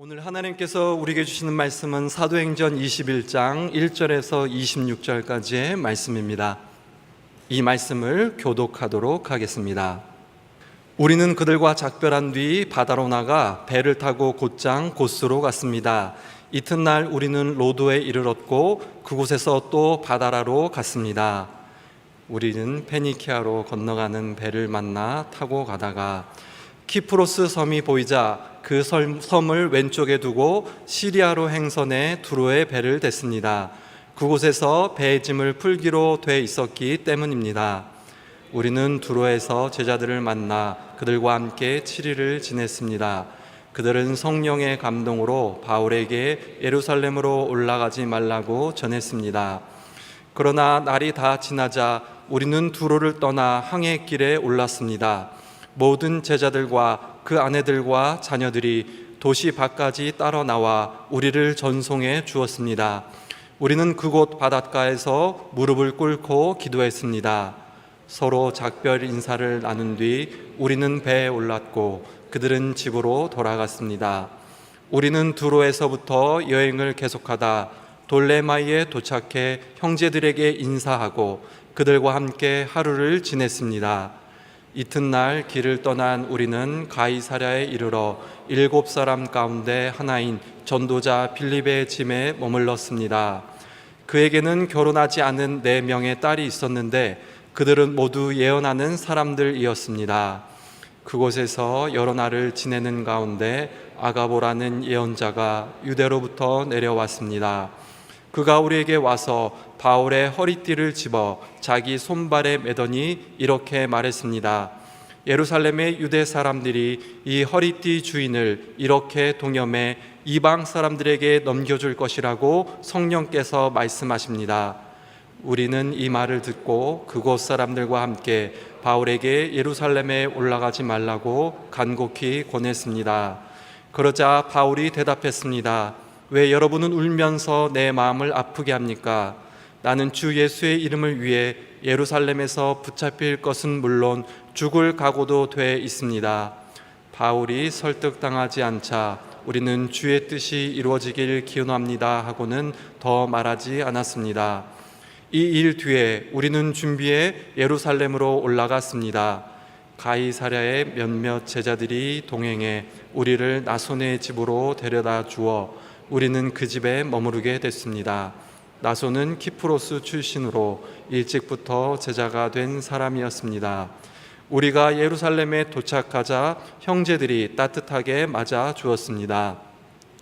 오늘 하나님께서 우리에게 주시는 말씀은 사도행전 21장 1절에서 26절까지의 말씀입니다. 이 말씀을 교독하도록 하겠습니다. 우리는 그들과 작별한 뒤 바다로 나가 배를 타고 곧장 고스로 갔습니다. 이튿날 우리는 로도에 이르렀고 그곳에서 또 바다라로 갔습니다. 우리는 페니키아로 건너가는 배를 만나 타고 가다가 키프로스 섬이 보이자 그 섬을 왼쪽에 두고 시리아로 행선해 두로에 배를 댔습니다. 그곳에서 배의 짐을 풀기로 돼 있었기 때문입니다. 우리는 두로에서 제자들을 만나 그들과 함께 7일을 지냈습니다. 그들은 성령의 감동으로 바울에게 예루살렘으로 올라가지 말라고 전했습니다. 그러나 날이 다 지나자 우리는 두로를 떠나 항해 길에 올랐습니다. 모든 제자들과 그 아내들과 자녀들이 도시 밖까지 따라 나와 우리를 전송해 주었습니다. 우리는 그곳 바닷가에서 무릎을 꿇고 기도했습니다. 서로 작별 인사를 나눈 뒤 우리는 배에 올랐고 그들은 집으로 돌아갔습니다. 우리는 두로에서부터 여행을 계속하다 돌레마이에 도착해 형제들에게 인사하고 그들과 함께 하루를 지냈습니다. 이튿날 길을 떠난 우리는 가이사랴에 이르러 7사람 가운데 하나인 전도자 빌립의 집에 머물렀습니다. 그에게는 결혼하지 않은 4명의 딸이 있었는데 그들은 모두 예언하는 사람들이었습니다. 그곳에서 여러 날을 지내는 가운데 아가보라는 예언자가 유대로부터 내려왔습니다. 그가 우리에게 와서 바울의 허리띠를 집어 자기 손발에 매더니 이렇게 말했습니다. 예루살렘의 유대 사람들이 이 허리띠 주인을 이렇게 동염해 이방 사람들에게 넘겨줄 것이라고 성령께서 말씀하십니다. 우리는 이 말을 듣고 그곳 사람들과 함께 바울에게 예루살렘에 올라가지 말라고 간곡히 권했습니다. 그러자 바울이 대답했습니다. 왜 여러분은 울면서 내 마음을 아프게 합니까? 나는 주 예수의 이름을 위해 예루살렘에서 붙잡힐 것은 물론 죽을 각오도 돼 있습니다. 바울이 설득당하지 않자 우리는 주의 뜻이 이루어지길 기원합니다 하고는 더 말하지 않았습니다. 이 일 뒤에 우리는 준비해 예루살렘으로 올라갔습니다. 가이사랴의 몇몇 제자들이 동행해 우리를 나손의 집으로 데려다 주어 우리는 그 집에 머무르게 됐습니다. 나손은 키프로스 출신으로 일찍부터 제자가 된 사람이었습니다. 우리가 예루살렘에 도착하자 형제들이 따뜻하게 맞아 주었습니다.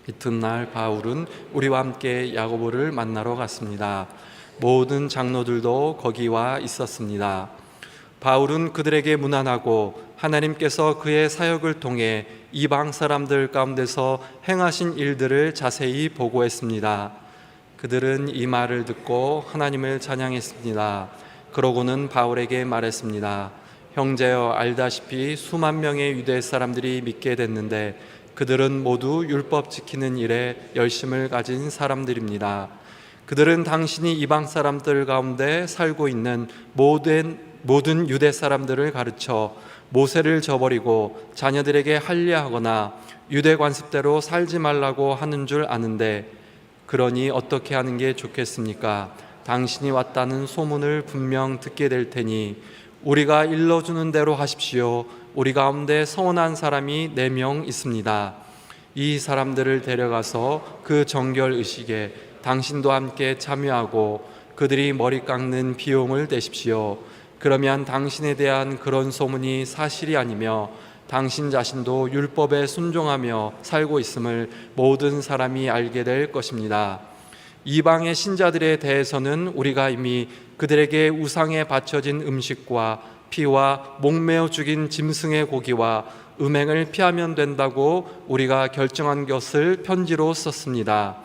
이튿날 바울은 우리와 함께 야고보를 만나러 갔습니다. 모든 장로들도 거기 와 있었습니다. 바울은 그들에게 문안하고 하나님께서 그의 사역을 통해 이방 사람들 가운데서 행하신 일들을 자세히 보고했습니다. 그들은 이 말을 듣고 하나님을 찬양했습니다. 그러고는 바울에게 말했습니다. 형제여, 알다시피 수만 명의 유대 사람들이 믿게 됐는데 그들은 모두 율법 지키는 일에 열심을 가진 사람들입니다. 그들은 당신이 이방 사람들 가운데 살고 있는 모든 유대 사람들을 가르쳐 모세를 저버리고 자녀들에게 할례하거나 유대 관습대로 살지 말라고 하는 줄 아는데 그러니 어떻게 하는 게 좋겠습니까? 당신이 왔다는 소문을 분명 듣게 될 테니 우리가 일러주는 대로 하십시오. 우리 가운데 서운한 사람이 4명 있습니다. 이 사람들을 데려가서 그 정결 의식에 당신도 함께 참여하고 그들이 머리 깎는 비용을 대십시오. 그러면 당신에 대한 그런 소문이 사실이 아니며 당신 자신도 율법에 순종하며 살고 있음을 모든 사람이 알게 될 것입니다. 이방의 신자들에 대해서는 우리가 이미 그들에게 우상에 바쳐진 음식과 피와 목매어 죽인 짐승의 고기와 음행을 피하면 된다고 우리가 결정한 것을 편지로 썼습니다.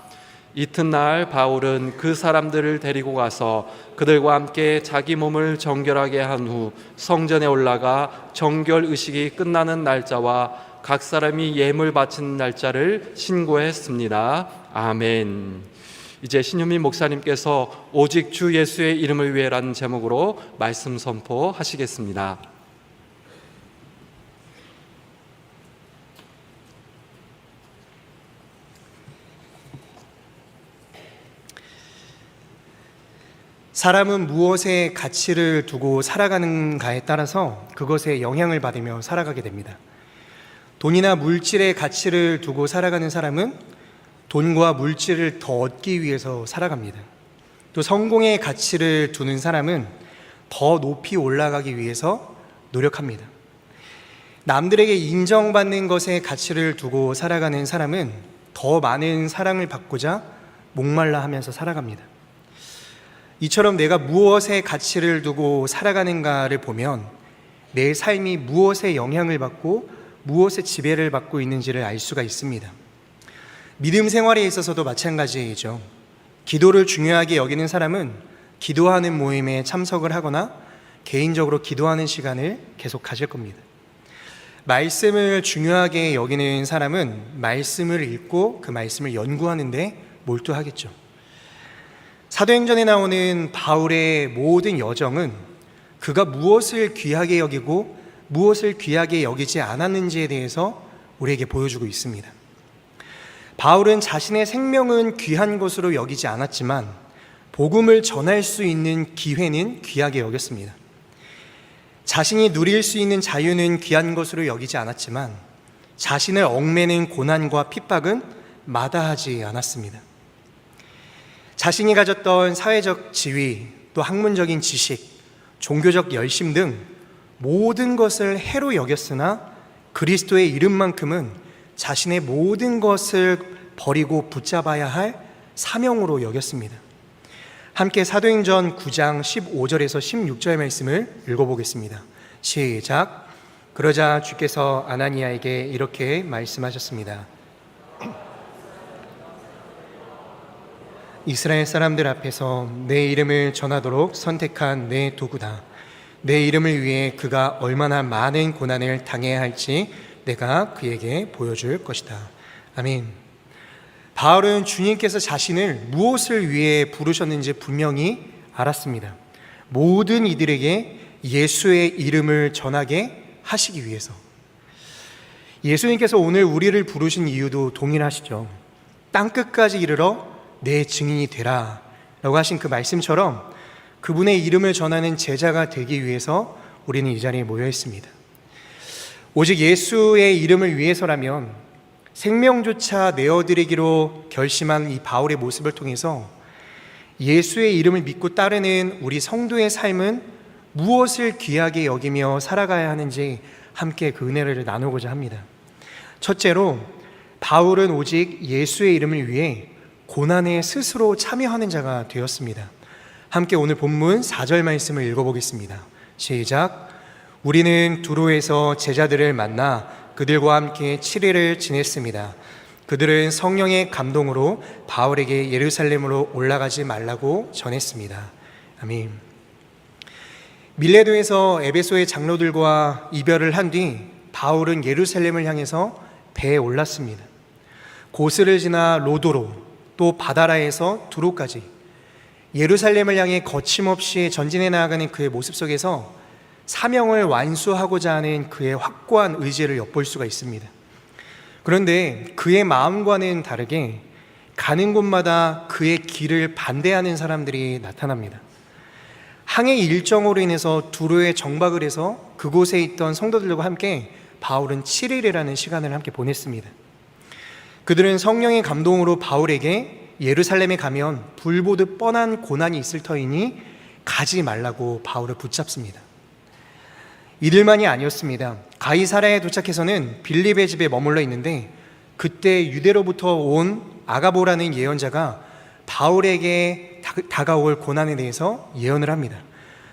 이튿날 바울은 그 사람들을 데리고 가서 그들과 함께 자기 몸을 정결하게 한 후 성전에 올라가 정결 의식이 끝나는 날짜와 각 사람이 예물 바치는 날짜를 신고했습니다. 아멘. 이제 신현민 목사님께서 오직 주 예수의 이름을 위해라는 제목으로 말씀 선포하시겠습니다. 사람은 무엇에 가치를 두고 살아가는가에 따라서 그것에 영향을 받으며 살아가게 됩니다. 돈이나 물질의 가치를 두고 살아가는 사람은 돈과 물질을 더 얻기 위해서 살아갑니다. 또 성공의 가치를 두는 사람은 더 높이 올라가기 위해서 노력합니다. 남들에게 인정받는 것에 가치를 두고 살아가는 사람은 더 많은 사랑을 받고자 목말라 하면서 살아갑니다. 이처럼 내가 무엇에 가치를 두고 살아가는가를 보면 내 삶이 무엇에 영향을 받고 무엇에 지배를 받고 있는지를 알 수가 있습니다. 믿음 생활에 있어서도 마찬가지이죠. 기도를 중요하게 여기는 사람은 기도하는 모임에 참석을 하거나 개인적으로 기도하는 시간을 계속 가질 겁니다. 말씀을 중요하게 여기는 사람은 말씀을 읽고 그 말씀을 연구하는 데 몰두하겠죠. 사도행전에 나오는 바울의 모든 여정은 그가 무엇을 귀하게 여기고 무엇을 귀하게 여기지 않았는지에 대해서 우리에게 보여주고 있습니다. 바울은 자신의 생명은 귀한 것으로 여기지 않았지만 복음을 전할 수 있는 기회는 귀하게 여겼습니다. 자신이 누릴 수 있는 자유는 귀한 것으로 여기지 않았지만 자신을 얽매는 고난과 핍박은 마다하지 않았습니다. 자신이 가졌던 사회적 지위, 또 학문적인 지식, 종교적 열심 등 모든 것을 해로 여겼으나 그리스도의 이름만큼은 자신의 모든 것을 버리고 붙잡아야 할 사명으로 여겼습니다. 함께 사도행전 9장 15절에서 16절 말씀을 읽어보겠습니다. 시작. 그러자 주께서 아나니아에게 이렇게 말씀하셨습니다. 이스라엘 사람들 앞에서 내 이름을 전하도록 선택한 내 도구다. 내 이름을 위해 그가 얼마나 많은 고난을 당해야 할지 내가 그에게 보여줄 것이다. 아멘. 바울은 주님께서 자신을 무엇을 위해 부르셨는지 분명히 알았습니다. 모든 이들에게 예수의 이름을 전하게 하시기 위해서. 예수님께서 오늘 우리를 부르신 이유도 동일하시죠. 땅끝까지 이르러 내 증인이 되라 라고 하신 그 말씀처럼 그분의 이름을 전하는 제자가 되기 위해서 우리는 이 자리에 모여 있습니다. 오직 예수의 이름을 위해서라면 생명조차 내어드리기로 결심한 이 바울의 모습을 통해서 예수의 이름을 믿고 따르는 우리 성도의 삶은 무엇을 귀하게 여기며 살아가야 하는지 함께 그 은혜를 나누고자 합니다. 첫째로 바울은 오직 예수의 이름을 위해 고난에 스스로 참여하는 자가 되었습니다. 함께 오늘 본문 4절 말씀을 읽어보겠습니다. 시작. 우리는 두로에서 제자들을 만나 그들과 함께 7일을 지냈습니다. 그들은 성령의 감동으로 바울에게 예루살렘으로 올라가지 말라고 전했습니다. 아멘. 밀레도에서 에베소의 장로들과 이별을 한 뒤 바울은 예루살렘을 향해서 배에 올랐습니다. 고스를 지나 로도로 또 바다라에서 두로까지 예루살렘을 향해 거침없이 전진해 나아가는 그의 모습 속에서 사명을 완수하고자 하는 그의 확고한 의지를 엿볼 수가 있습니다. 그런데 그의 마음과는 다르게 가는 곳마다 그의 길을 반대하는 사람들이 나타납니다. 항해 일정으로 인해서 두로에 정박을 해서 그곳에 있던 성도들과 함께 바울은 7일이라는 시간을 함께 보냈습니다. 그들은 성령의 감동으로 바울에게 예루살렘에 가면 불보듯 뻔한 고난이 있을 터이니 가지 말라고 바울을 붙잡습니다. 이들만이 아니었습니다. 가이사랴에 도착해서는 빌립의 집에 머물러 있는데 그때 유대로부터 온 아가보라는 예언자가 바울에게 다가올 고난에 대해서 예언을 합니다.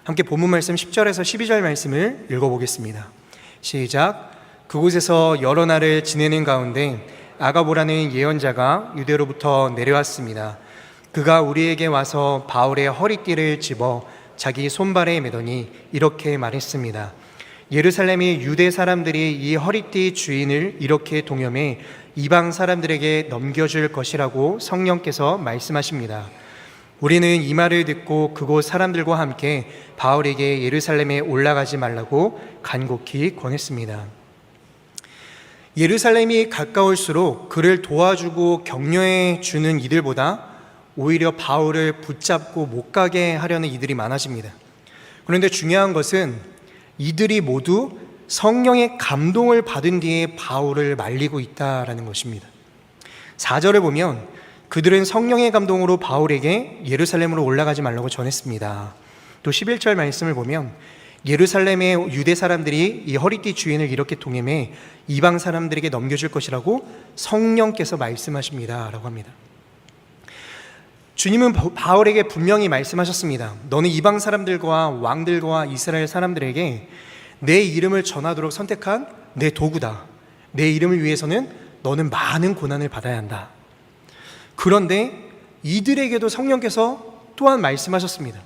함께 본문 말씀 10절에서 12절 말씀을 읽어보겠습니다. 시작. 그곳에서 여러 날을 지내는 가운데 아가보라는 예언자가 유대로부터 내려왔습니다. 그가 우리에게 와서 바울의 허리띠를 집어 자기 손발에 매더니 이렇게 말했습니다. 예루살렘의 유대 사람들이 이 허리띠 주인을 이렇게 동염해 이방 사람들에게 넘겨줄 것이라고 성령께서 말씀하십니다. 우리는 이 말을 듣고 그곳 사람들과 함께 바울에게 예루살렘에 올라가지 말라고 간곡히 권했습니다. 예루살렘이 가까울수록 그를 도와주고 격려해 주는 이들보다 오히려 바울을 붙잡고 못 가게 하려는 이들이 많아집니다. 그런데 중요한 것은 이들이 모두 성령의 감동을 받은 뒤에 바울을 말리고 있다라는 것입니다. 4절을 보면 그들은 성령의 감동으로 바울에게 예루살렘으로 올라가지 말라고 전했습니다. 또 11절 말씀을 보면 예루살렘의 유대 사람들이 이 허리띠 주인을 이렇게 동행해 이방 사람들에게 넘겨줄 것이라고 성령께서 말씀하십니다 라고 합니다. 주님은 바울에게 분명히 말씀하셨습니다. 너는 이방 사람들과 왕들과 이스라엘 사람들에게 내 이름을 전하도록 선택한 내 도구다. 내 이름을 위해서는 너는 많은 고난을 받아야 한다. 그런데 이들에게도 성령께서 또한 말씀하셨습니다.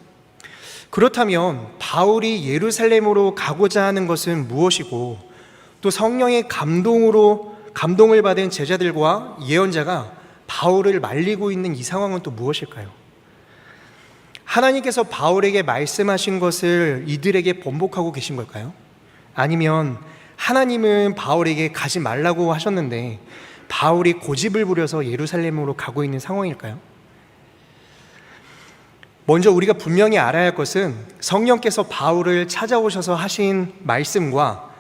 그렇다면 바울이 예루살렘으로 가고자 하는 것은 무엇이고 또 성령의 감동을 받은 제자들과 예언자가 바울을 말리고 있는 이 상황은 또 무엇일까요? 하나님께서 바울에게 말씀하신 것을 이들에게 번복하고 계신 걸까요? 아니면 하나님은 바울에게 가지 말라고 하셨는데 바울이 고집을 부려서 예루살렘으로 가고 있는 상황일까요? 먼저 우리가 분명히 알아야 할 것은 성령께서 바울을 찾아오셔서 하신 말씀과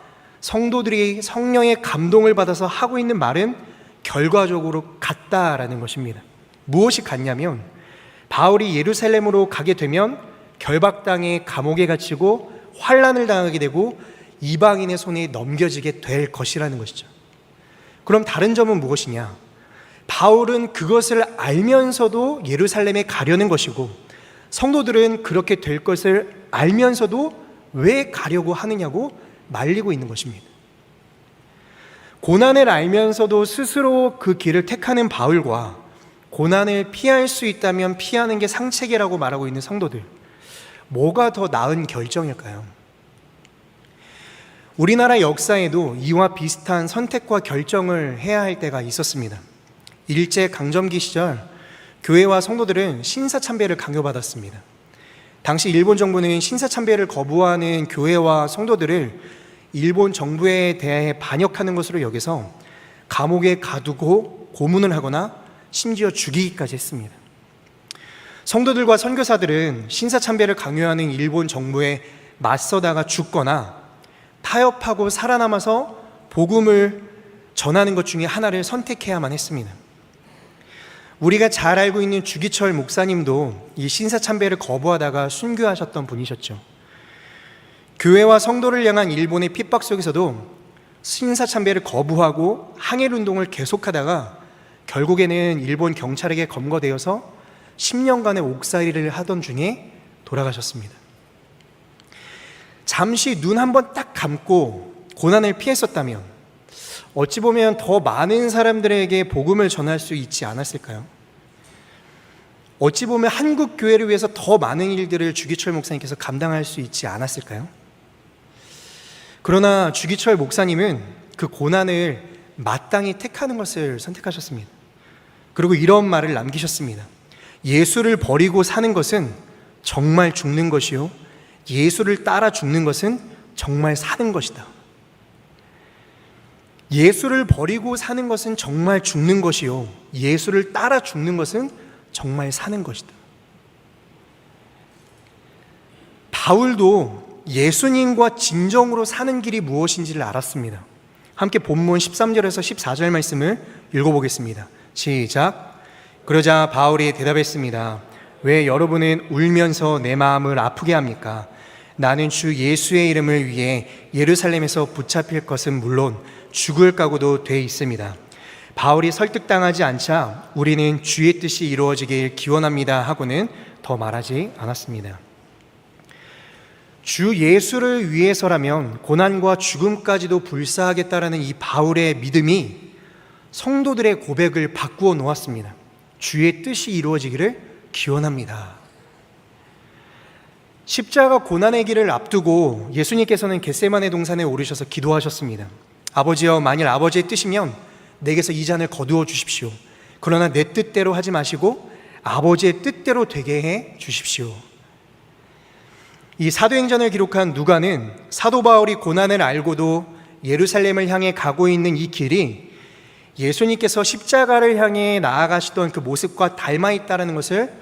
성도들이 성령의 감동을 받아서 하고 있는 말은 결과적으로 같다라는 것입니다. 무엇이 같냐면 바울이 예루살렘으로 가게 되면 결박당해 감옥에 갇히고 환난을 당하게 되고 이방인의 손에 넘겨지게 될 것이라는 것이죠. 그럼 다른 점은 무엇이냐? 바울은 그것을 알면서도 예루살렘에 가려는 것이고 성도들은 그렇게 될 것을 알면서도 왜 가려고 하느냐고 말리고 있는 것입니다. 고난을 알면서도 스스로 그 길을 택하는 바울과 고난을 피할 수 있다면 피하는 게 상책이라고 말하고 있는 성도들, 뭐가 더 나은 결정일까요? 우리나라 역사에도 이와 비슷한 선택과 결정을 해야 할 때가 있었습니다. 일제강점기 시절 교회와 성도들은 신사참배를 강요받았습니다. 당시 일본 정부는 신사참배를 거부하는 교회와 성도들을 일본 정부에 대해 반역하는 것으로 여겨서 감옥에 가두고 고문을 하거나 심지어 죽이기까지 했습니다. 성도들과 선교사들은 신사참배를 강요하는 일본 정부에 맞서다가 죽거나 타협하고 살아남아서 복음을 전하는 것 중에 하나를 선택해야만 했습니다. 우리가 잘 알고 있는 주기철 목사님도 이 신사참배를 거부하다가 순교하셨던 분이셨죠. 교회와 성도를 향한 일본의 핍박 속에서도 신사참배를 거부하고 항일운동을 계속하다가 결국에는 일본 경찰에게 검거되어서 10년간의 옥살이를 하던 중에 돌아가셨습니다. 잠시 눈 한 번 딱 감고 고난을 피했었다면 어찌 보면 더 많은 사람들에게 복음을 전할 수 있지 않았을까요? 어찌 보면 한국 교회를 위해서 더 많은 일들을 주기철 목사님께서 감당할 수 있지 않았을까요? 그러나 주기철 목사님은 그 고난을 마땅히 택하는 것을 선택하셨습니다. 그리고 이런 말을 남기셨습니다. 예수를 버리고 사는 것은 정말 죽는 것이요, 예수를 따라 죽는 것은 정말 사는 것이다. 예수를 버리고 사는 것은 정말 죽는 것이요, 예수를 따라 죽는 것은 정말 사는 것이다. 바울도 예수님과 진정으로 사는 길이 무엇인지를 알았습니다. 함께 본문 13절에서 14절 말씀을 읽어보겠습니다. 시작. 그러자 바울이 대답했습니다. 왜 여러분은 울면서 내 마음을 아프게 합니까? 나는 주 예수의 이름을 위해 예루살렘에서 붙잡힐 것은 물론 죽을 각오도 돼 있습니다. 바울이 설득당하지 않자 우리는 주의 뜻이 이루어지길 기원합니다 하고는 더 말하지 않았습니다. 주 예수를 위해서라면 고난과 죽음까지도 불사하겠다라는 이 바울의 믿음이 성도들의 고백을 바꾸어 놓았습니다. 주의 뜻이 이루어지기를 기원합니다. 십자가 고난의 길을 앞두고 예수님께서는 겟세마네 동산에 오르셔서 기도하셨습니다. 아버지여, 만일 아버지의 뜻이면 내게서 이 잔을 거두어 주십시오. 그러나 내 뜻대로 하지 마시고 아버지의 뜻대로 되게 해 주십시오. 이 사도행전을 기록한 누가는 사도 바울이 고난을 알고도 예루살렘을 향해 가고 있는 이 길이 예수님께서 십자가를 향해 나아가시던 그 모습과 닮아 있다는 것을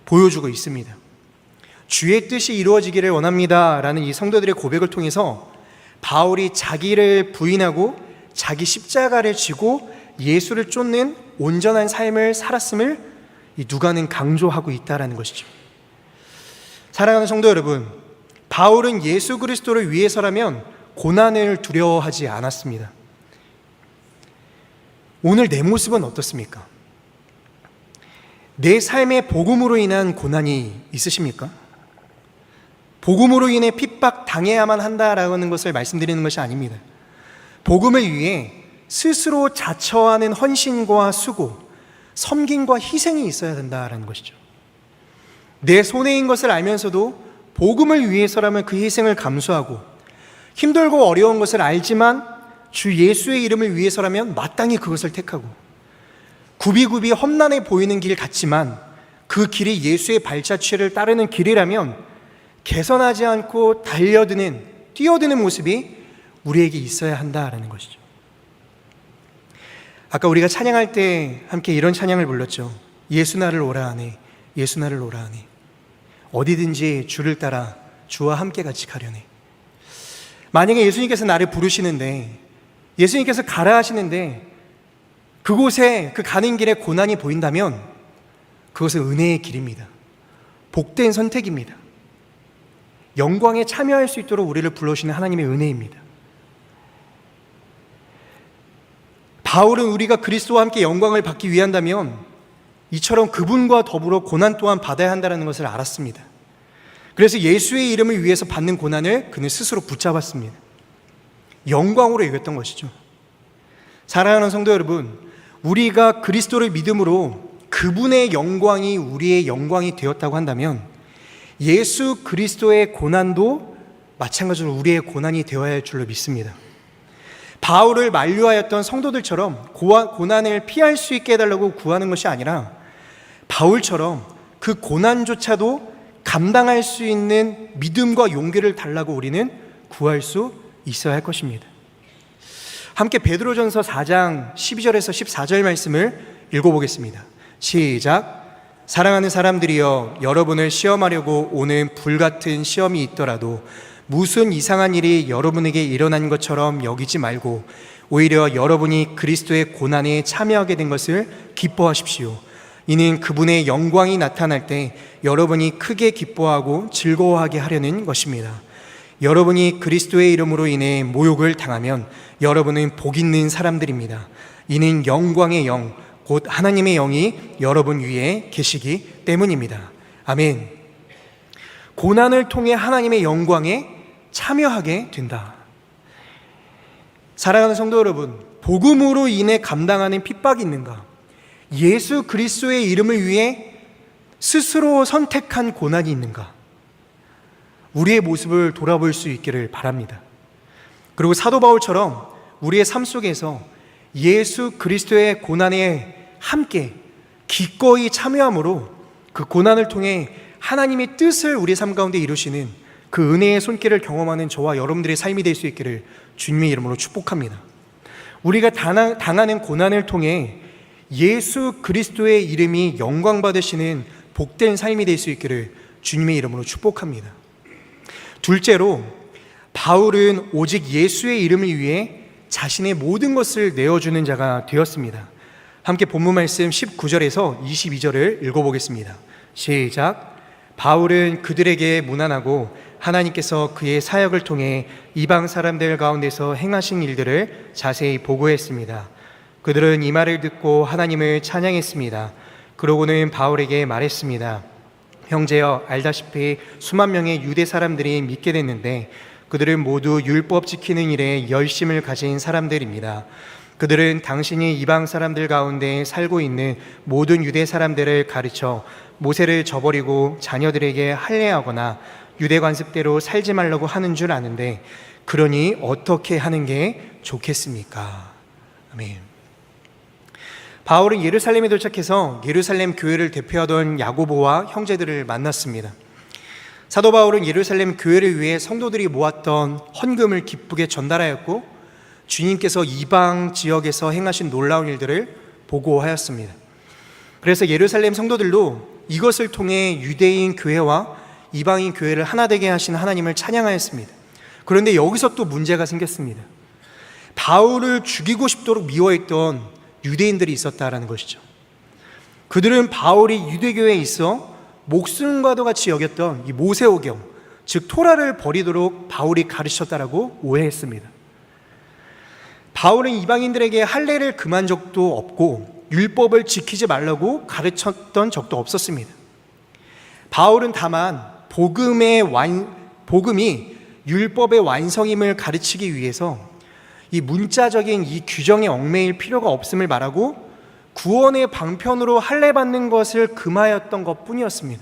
보여주고 있습니다. 주의 뜻이 이루어지기를 원합니다 라는 이 성도들의 고백을 통해서 바울이 자기를 부인하고 자기 십자가를 지고 예수를 쫓는 온전한 삶을 살았음을 이 누가는 강조하고 있다는 것이죠. 사랑하는 성도 여러분, 바울은 예수 그리스도를 위해서라면 고난을 두려워하지 않았습니다. 오늘 내 모습은 어떻습니까? 내 삶에 복음으로 인한 고난이 있으십니까? 복음으로 인해 핍박 당해야만 한다라는 것을 말씀드리는 것이 아닙니다. 복음을 위해 스스로 자처하는 헌신과 수고, 섬김과 희생이 있어야 된다라는 것이죠. 내 손해인 것을 알면서도 복음을 위해서라면 그 희생을 감수하고, 힘들고 어려운 것을 알지만 주 예수의 이름을 위해서라면 마땅히 그것을 택하고, 굽이굽이 험난해 보이는 길 같지만 그 길이 예수의 발자취를 따르는 길이라면 개선하지 않고 뛰어드는 모습이 우리에게 있어야 한다라는 것이죠. 아까 우리가 찬양할 때 함께 이런 찬양을 불렀죠. 예수 나를 오라 하네, 예수 나를 오라 하네. 어디든지 주를 따라 주와 함께 같이 가려네. 만약에 예수님께서 나를 부르시는데, 예수님께서 가라 하시는데 그곳에 그 가는 길에 고난이 보인다면 그것은 은혜의 길입니다. 복된 선택입니다. 영광에 참여할 수 있도록 우리를 불러주시는 하나님의 은혜입니다. 바울은 우리가 그리스도와 함께 영광을 받기 위한다면 이처럼 그분과 더불어 고난 또한 받아야 한다는 것을 알았습니다. 그래서 예수의 이름을 위해서 받는 고난을 그는 스스로 붙잡았습니다. 영광으로 여겼던 것이죠. 사랑하는 성도 여러분, 우리가 그리스도를 믿음으로 그분의 영광이 우리의 영광이 되었다고 한다면 예수 그리스도의 고난도 마찬가지로 우리의 고난이 되어야 할 줄로 믿습니다. 바울을 만류하였던 성도들처럼 고난을 피할 수 있게 해달라고 구하는 것이 아니라 바울처럼 그 고난조차도 감당할 수 있는 믿음과 용기를 달라고 우리는 구할 수 있어야 할 것입니다. 함께 베드로전서 4장 12절에서 14절 말씀을 읽어보겠습니다. 시작. 사랑하는 사람들이여, 여러분을 시험하려고 오는 불같은 시험이 있더라도 무슨 이상한 일이 여러분에게 일어난 것처럼 여기지 말고 오히려 여러분이 그리스도의 고난에 참여하게 된 것을 기뻐하십시오. 이는 그분의 영광이 나타날 때 여러분이 크게 기뻐하고 즐거워하게 하려는 것입니다. 여러분이 그리스도의 이름으로 인해 모욕을 당하면 여러분은 복 있는 사람들입니다. 이는 영광의 영, 곧 하나님의 영이 여러분 위에 계시기 때문입니다. 아멘. 고난을 통해 하나님의 영광에 참여하게 된다. 사랑하는 성도 여러분, 복음으로 인해 감당하는 핍박이 있는가? 예수 그리스도의 이름을 위해 스스로 선택한 고난이 있는가? 우리의 모습을 돌아볼 수 있기를 바랍니다. 그리고 사도 바울처럼 우리의 삶 속에서 예수 그리스도의 고난에 함께 기꺼이 참여함으로 그 고난을 통해 하나님의 뜻을 우리 삶 가운데 이루시는 그 은혜의 손길을 경험하는 저와 여러분들의 삶이 될 수 있기를 주님의 이름으로 축복합니다. 우리가 당하는 고난을 통해 예수 그리스도의 이름이 영광 받으시는 복된 삶이 될 수 있기를 주님의 이름으로 축복합니다. 둘째로, 바울은 오직 예수의 이름을 위해 자신의 모든 것을 내어주는 자가 되었습니다. 함께 본문 말씀 19절에서 22절을 읽어보겠습니다. 시작. 바울은 그들에게 문안하고 하나님께서 그의 사역을 통해 이방 사람들 가운데서 행하신 일들을 자세히 보고했습니다. 그들은 이 말을 듣고 하나님을 찬양했습니다. 그러고는 바울에게 말했습니다. 형제여, 알다시피 수만 명의 유대 사람들이 믿게 됐는데 그들은 모두 율법 지키는 일에 열심을 가진 사람들입니다. 그들은 당신이 이방 사람들 가운데 살고 있는 모든 유대 사람들을 가르쳐 모세를 저버리고 자녀들에게 할례하거나 유대 관습대로 살지 말라고 하는 줄 아는데 그러니 어떻게 하는 게 좋겠습니까? 아멘. 바울은 예루살렘에 도착해서 예루살렘 교회를 대표하던 야고보와 형제들을 만났습니다. 사도 바울은 예루살렘 교회를 위해 성도들이 모았던 헌금을 기쁘게 전달하였고 주님께서 이방 지역에서 행하신 놀라운 일들을 보고하였습니다. 그래서 예루살렘 성도들도 이것을 통해 유대인 교회와 이방인 교회를 하나 되게 하신 하나님을 찬양하였습니다. 그런데 여기서 또 문제가 생겼습니다. 바울을 죽이고 싶도록 미워했던 유대인들이 있었다라는 것이죠. 그들은 바울이 유대교회에 있어 목숨과도 같이 여겼던 이 모세오경, 즉 토라를 버리도록 바울이 가르쳤다라고 오해했습니다. 바울은 이방인들에게 할례를 금한 적도 없고 율법을 지키지 말라고 가르쳤던 적도 없었습니다. 바울은 다만 복음이 율법의 완성임을 가르치기 위해서 이 문자적인 이 규정에 얽매일 필요가 없음을 말하고 구원의 방편으로 할례 받는 것을 금하였던 것뿐이었습니다.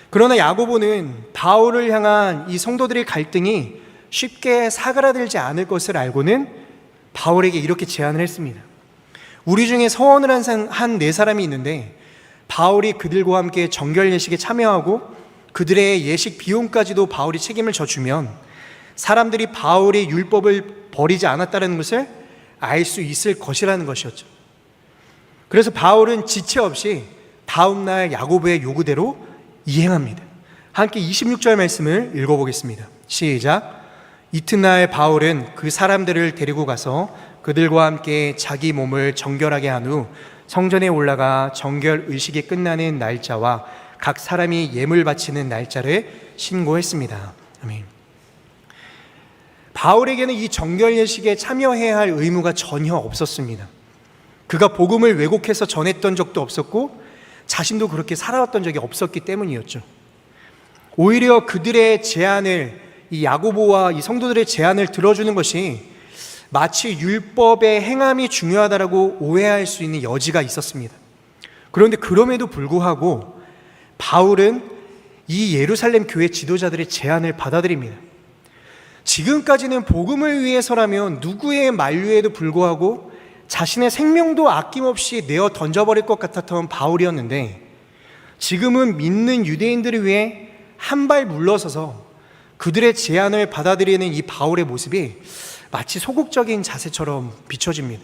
그러나 야고보는 바울을 향한 이 성도들의 갈등이 쉽게 사그라들지 않을 것을 알고는 바울에게 이렇게 제안을 했습니다. 우리 중에 서원을 한 네 사람이 있는데 바울이 그들과 함께 정결 예식에 참여하고 그들의 예식 비용까지도 바울이 책임을 져주면 사람들이 바울이 율법을 버리지 않았다는 것을 알 수 있을 것이라는 것이었죠. 그래서 바울은 지체 없이 다음날 야고보의 요구대로 이행합니다. 함께 26절 말씀을 읽어보겠습니다. 시작. 이튿날 바울은 그 사람들을 데리고 가서 그들과 함께 자기 몸을 정결하게 한 후 성전에 올라가 정결 의식이 끝나는 날짜와 각 사람이 예물 바치는 날짜를 신고했습니다. 아멘. 바울에게는 이 정결 예식에 참여해야 할 의무가 전혀 없었습니다. 그가 복음을 왜곡해서 전했던 적도 없었고 자신도 그렇게 살아왔던 적이 없었기 때문이었죠. 오히려 그들의 제안을, 이 야고보와 이 성도들의 제안을 들어주는 것이 마치 율법의 행함이 중요하다라고 오해할 수 있는 여지가 있었습니다. 그런데 그럼에도 불구하고 바울은 이 예루살렘 교회 지도자들의 제안을 받아들입니다. 지금까지는 복음을 위해서라면 누구의 만류에도 불구하고 자신의 생명도 아낌없이 내어 던져버릴 것 같았던 바울이었는데 지금은 믿는 유대인들을 위해 한 발 물러서서 그들의 제안을 받아들이는 이 바울의 모습이 마치 소극적인 자세처럼 비춰집니다.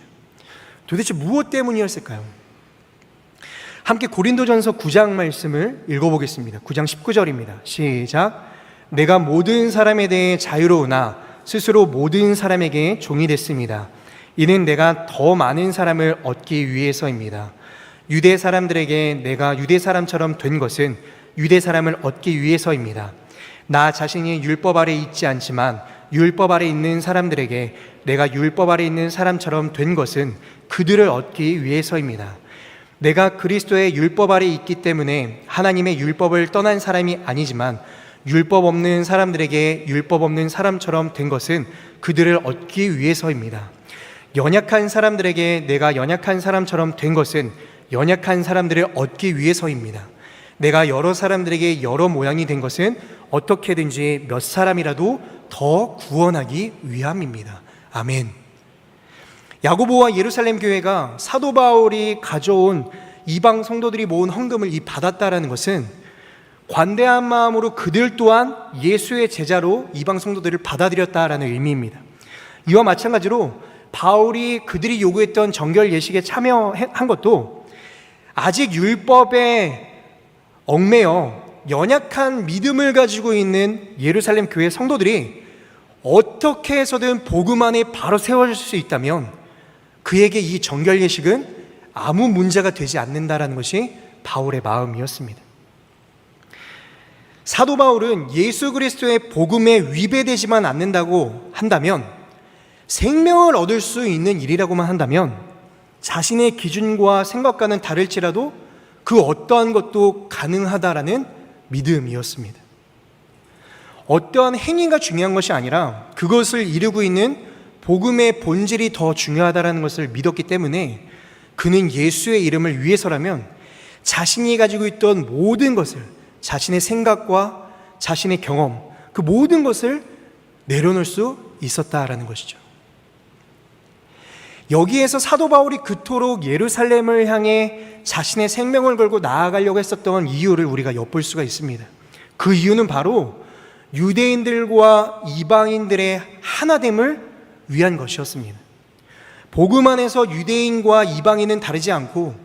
도대체 무엇 때문이었을까요? 함께 고린도전서 9장 말씀을 읽어보겠습니다. 9장 19절입니다. 시작. 내가 모든 사람에 대해 자유로우나 스스로 모든 사람에게 종이 됐습니다. 이는 내가 더 많은 사람을 얻기 위해서입니다. 유대 사람들에게 내가 유대 사람처럼 된 것은 유대 사람을 얻기 위해서입니다. 나 자신이 율법 아래 있지 않지만 율법 아래 있는 사람들에게 내가 율법 아래 있는 사람처럼 된 것은 그들을 얻기 위해서입니다. 내가 그리스도의 율법 아래 있기 때문에 하나님의 율법을 떠난 사람이 아니지만 율법 없는 사람들에게 율법 없는 사람처럼 된 것은 그들을 얻기 위해서입니다. 연약한 사람들에게 내가 연약한 사람처럼 된 것은 연약한 사람들을 얻기 위해서입니다. 내가 여러 사람들에게 여러 모양이 된 것은 어떻게든지 몇 사람이라도 더 구원하기 위함입니다. 아멘. 야고보와 예루살렘 교회가 사도 바울이 가져온 이방 성도들이 모은 헌금을 받았다라는 것은 관대한 마음으로 그들 또한 예수의 제자로 이방 성도들을 받아들였다라는 의미입니다. 이와 마찬가지로 바울이 그들이 요구했던 정결 예식에 참여한 것도 아직 율법에 얽매여 연약한 믿음을 가지고 있는 예루살렘 교회 성도들이 어떻게 해서든 복음 안에 바로 세워질 수 있다면 그에게 이 정결 예식은 아무 문제가 되지 않는다라는 것이 바울의 마음이었습니다. 사도 바울은 예수 그리스도의 복음에 위배되지만 않는다고 한다면, 생명을 얻을 수 있는 일이라고만 한다면 자신의 기준과 생각과는 다를지라도 그 어떠한 것도 가능하다라는 믿음이었습니다. 어떠한 행위가 중요한 것이 아니라 그것을 이루고 있는 복음의 본질이 더 중요하다는 것을 믿었기 때문에 그는 예수의 이름을 위해서라면 자신이 가지고 있던 모든 것을, 자신의 생각과 자신의 경험, 그 모든 것을 내려놓을 수 있었다라는 것이죠. 여기에서 사도 바울이 그토록 예루살렘을 향해 자신의 생명을 걸고 나아가려고 했었던 이유를 우리가 엿볼 수가 있습니다. 그 이유는 바로 유대인들과 이방인들의 하나됨을 위한 것이었습니다. 복음 안에서 유대인과 이방인은 다르지 않고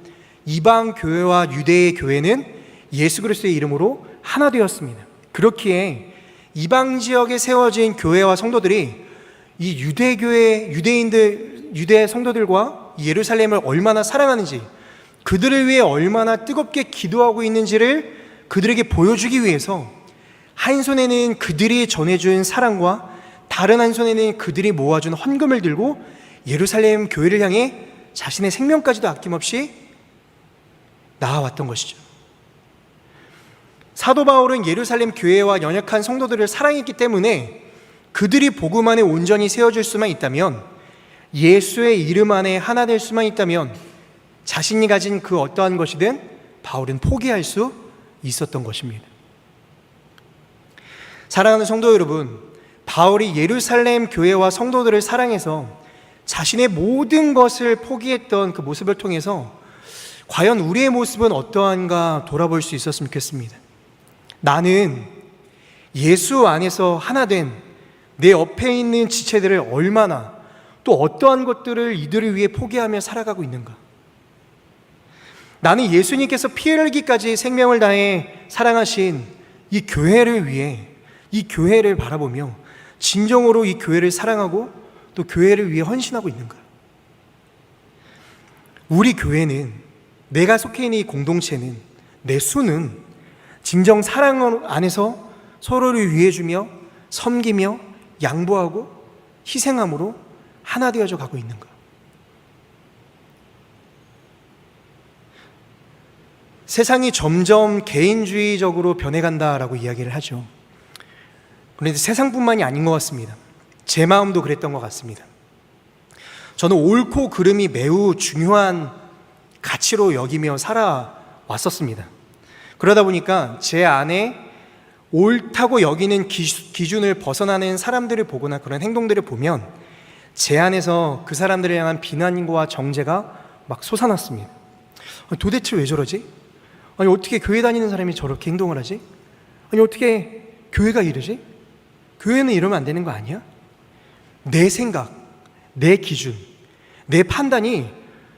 이방 교회와 유대의 교회는 예수 그리스도의 이름으로 하나 되었습니다. 그렇기에 이방 지역에 세워진 교회와 성도들이 이 유대교회 유대 성도들과 예루살렘을 얼마나 사랑하는지, 그들을 위해 얼마나 뜨겁게 기도하고 있는지를 그들에게 보여주기 위해서 한 손에는 그들이 전해준 사랑과 다른 한 손에는 그들이 모아준 헌금을 들고 예루살렘 교회를 향해 자신의 생명까지도 아낌없이 나아왔던 것이죠. 사도 바울은 예루살렘 교회와 연약한 성도들을 사랑했기 때문에 그들이 복음 안에 온전히 세워질 수만 있다면, 예수의 이름 안에 하나 될 수만 있다면 자신이 가진 그 어떠한 것이든 바울은 포기할 수 있었던 것입니다. 사랑하는 성도 여러분, 바울이 예루살렘 교회와 성도들을 사랑해서 자신의 모든 것을 포기했던 그 모습을 통해서 과연 우리의 모습은 어떠한가 돌아볼 수 있었으면 좋겠습니다. 나는 예수 안에서 하나 된 내 옆에 있는 지체들을 얼마나, 또 어떠한 것들을 이들을 위해 포기하며 살아가고 있는가? 나는 예수님께서 피 흘리기까지 생명을 다해 사랑하신 이 교회를 위해, 이 교회를 바라보며 진정으로 이 교회를 사랑하고 또 교회를 위해 헌신하고 있는가? 우리 교회는, 내가 속해 있는 이 공동체는, 내 수는 진정 사랑 안에서 서로를 위해주며 섬기며 양보하고 희생함으로 하나 되어져 가고 있는가? 세상이 점점 개인주의적으로 변해간다라고 이야기를 하죠. 그런데 세상뿐만이 아닌 것 같습니다. 제 마음도 그랬던 것 같습니다. 저는 옳고 그름이 매우 중요한 가치로 여기며 살아왔었습니다. 그러다 보니까 제 안에 옳다고 여기는 기준을 벗어나는 사람들을 보거나 그런 행동들을 보면 제 안에서 그 사람들을 향한 비난과 정죄가 막 솟아났습니다. 도대체 왜 저러지? 아니, 어떻게 교회 다니는 사람이 저렇게 행동을 하지? 아니, 어떻게 교회가 이러지? 교회는 이러면 안 되는 거 아니야? 내 생각, 내 기준, 내 판단이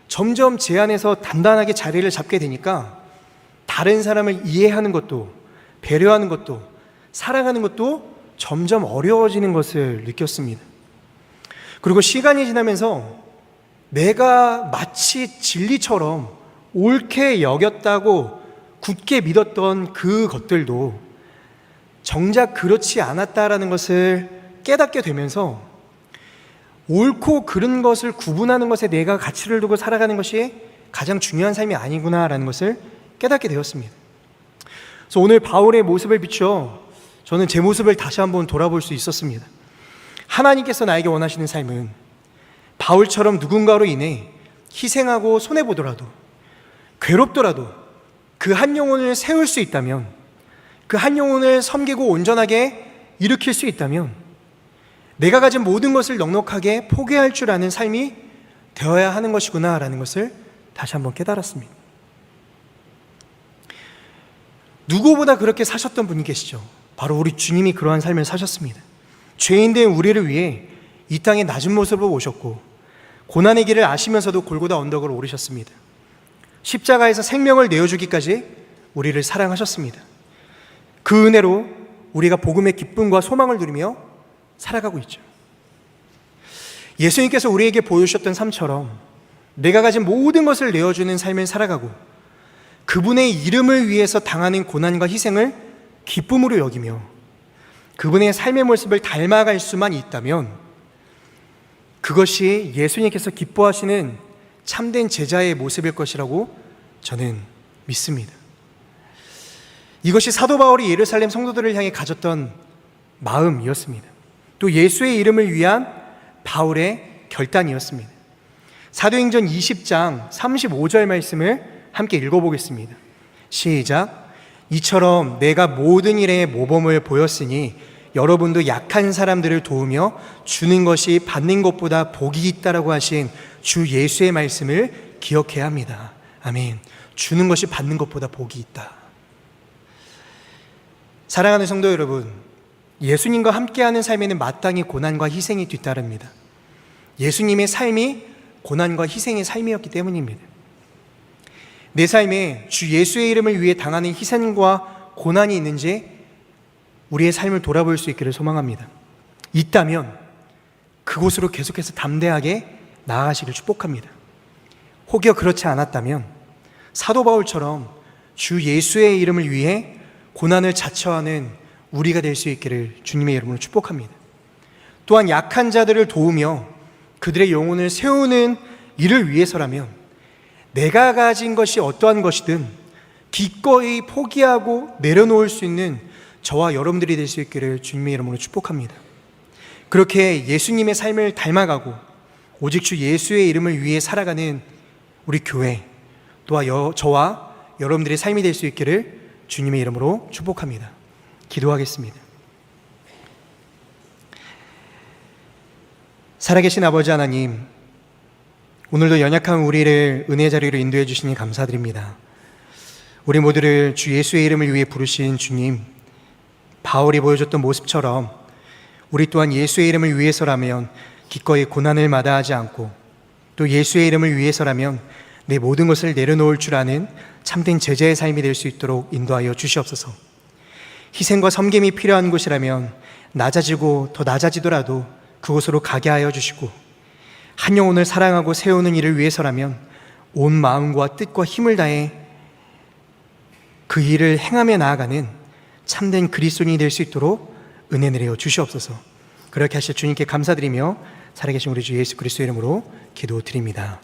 점점 제 안에서 단단하게 자리를 잡게 되니까 다른 사람을 이해하는 것도, 배려하는 것도, 사랑하는 것도 점점 어려워지는 것을 느꼈습니다. 그리고 시간이 지나면서 내가 마치 진리처럼 옳게 여겼다고 굳게 믿었던 그 것들도 정작 그렇지 않았다라는 것을 깨닫게 되면서 옳고 그른 것을 구분하는 것에 내가 가치를 두고 살아가는 것이 가장 중요한 삶이 아니구나라는 것을 깨닫게 되었습니다. 그래서 오늘 바울의 모습을 비추어 저는 제 모습을 다시 한번 돌아볼 수 있었습니다. 하나님께서 나에게 원하시는 삶은 바울처럼 누군가로 인해 희생하고 손해보더라도, 괴롭더라도 그 한 영혼을 세울 수 있다면, 그 한 영혼을 섬기고 온전하게 일으킬 수 있다면 내가 가진 모든 것을 넉넉하게 포기할 줄 아는 삶이 되어야 하는 것이구나라는 것을 다시 한번 깨달았습니다. 누구보다 그렇게 사셨던 분이 계시죠. 바로 우리 주님이 그러한 삶을 사셨습니다. 죄인된 우리를 위해 이 땅에 낮은 모습으로 오셨고 고난의 길을 아시면서도 골고다 언덕을 오르셨습니다. 십자가에서 생명을 내어주기까지 우리를 사랑하셨습니다. 그 은혜로 우리가 복음의 기쁨과 소망을 누리며 살아가고 있죠. 예수님께서 우리에게 보여주셨던 삶처럼 내가 가진 모든 것을 내어주는 삶을 살아가고 그분의 이름을 위해서 당하는 고난과 희생을 기쁨으로 여기며 그분의 삶의 모습을 닮아갈 수만 있다면 그것이 예수님께서 기뻐하시는 참된 제자의 모습일 것이라고 저는 믿습니다. 이것이 사도 바울이 예루살렘 성도들을 향해 가졌던 마음이었습니다. 또 예수의 이름을 위한 바울의 결단이었습니다. 사도행전 20장 35절 말씀을 함께 읽어보겠습니다. 시작. 이처럼 내가 모든 일에 모범을 보였으니 여러분도 약한 사람들을 도우며 주는 것이 받는 것보다 복이 있다라고 하신 주 예수의 말씀을 기억해야 합니다. 아멘. 주는 것이 받는 것보다 복이 있다. 사랑하는 성도 여러분, 예수님과 함께하는 삶에는 마땅히 고난과 희생이 뒤따릅니다. 예수님의 삶이 고난과 희생의 삶이었기 때문입니다. 내 삶에 주 예수의 이름을 위해 당하는 희생과 고난이 있는지 우리의 삶을 돌아볼 수 있기를 소망합니다. 있다면 그곳으로 계속해서 담대하게 나아가시길 축복합니다. 혹여 그렇지 않았다면 사도 바울처럼 주 예수의 이름을 위해 고난을 자처하는 우리가 될 수 있기를 주님의 이름으로 축복합니다. 또한 약한 자들을 도우며 그들의 영혼을 세우는 일을 위해서라면 내가 가진 것이 어떠한 것이든 기꺼이 포기하고 내려놓을 수 있는 저와 여러분들이 될 수 있기를 주님의 이름으로 축복합니다. 그렇게 예수님의 삶을 닮아가고 오직 주 예수의 이름을 위해 살아가는 우리 교회 또한 저와 여러분들의 삶이 될 수 있기를 주님의 이름으로 축복합니다. 기도하겠습니다. 살아계신 아버지 하나님, 오늘도 연약한 우리를 은혜의 자리로 인도해 주시니 감사드립니다. 우리 모두를 주 예수의 이름을 위해 부르신 주님, 바울이 보여줬던 모습처럼 우리 또한 예수의 이름을 위해서라면 기꺼이 고난을 마다하지 않고 또 예수의 이름을 위해서라면 내 모든 것을 내려놓을 줄 아는 참된 제자의 삶이 될 수 있도록 인도하여 주시옵소서. 희생과 섬김이 필요한 곳이라면 낮아지고 더 낮아지더라도 그곳으로 가게 하여 주시고, 한 영혼을 사랑하고 세우는 일을 위해서라면 온 마음과 뜻과 힘을 다해 그 일을 행하며 나아가는 참된 그리스도인이 될 수 있도록 은혜 내려 주시옵소서. 그렇게 하실 주님께 감사드리며 살아계신 우리 주 예수 그리스도 이름으로 기도드립니다.